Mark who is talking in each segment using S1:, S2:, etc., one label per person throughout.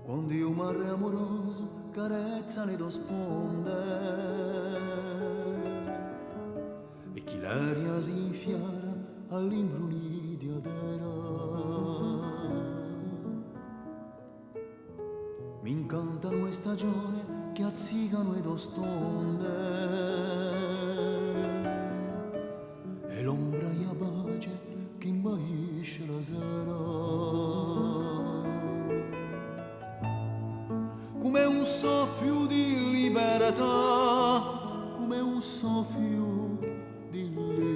S1: Quando io mare amoroso carezza le do sponde e chi l'aria si infiara all'imbrunì di adera mi incantano le stagioni che azzicano e do stonde e l'ombra e la pace che imbaisce la sera come un soffio di libertà, come un soffio di libertà.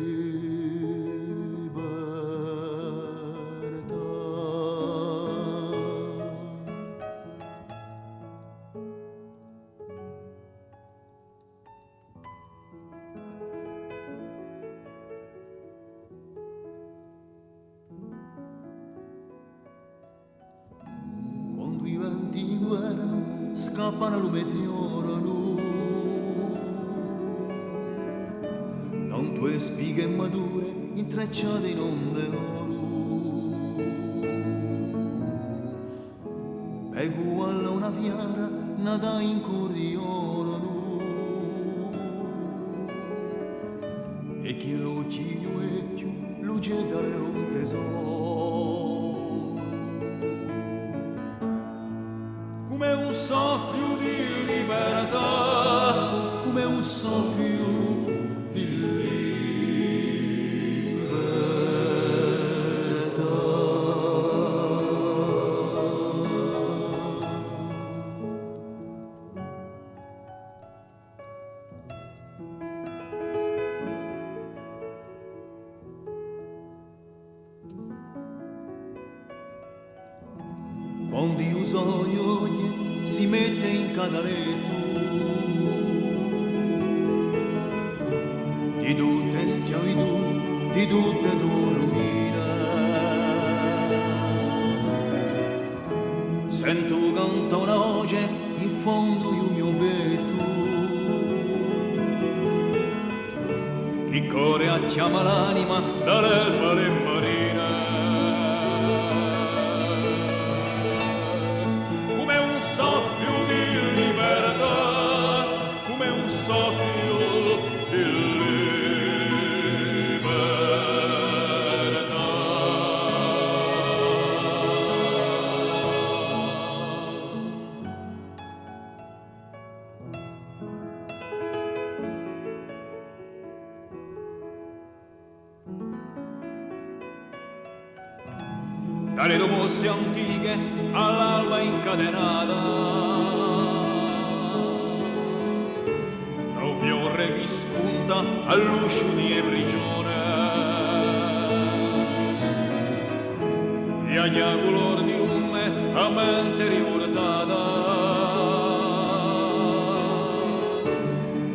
S1: Quando i venti inguerano scappano a mezz'ora non tue spighe mature intrecciate in onde d'oro e uguale a una fiara nata in corriolo e chi lo ciglio e più luce dare un tesoro come un soffio di libertà, come un soffio di libertà. Quando io sogno si mette in cadaletto di tutte schiavitù, di tutte dormire sento canta una voce in fondo il mio petto che corre a chiama l'anima dall'erba le marine soffio di libertà. Dalle domose antiche all'alba incatenata fiore che spunta all'uscio di prigione e agli color di lume a mente rivoltata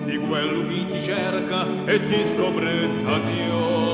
S1: di quello che ti cerca e ti scopre a Dio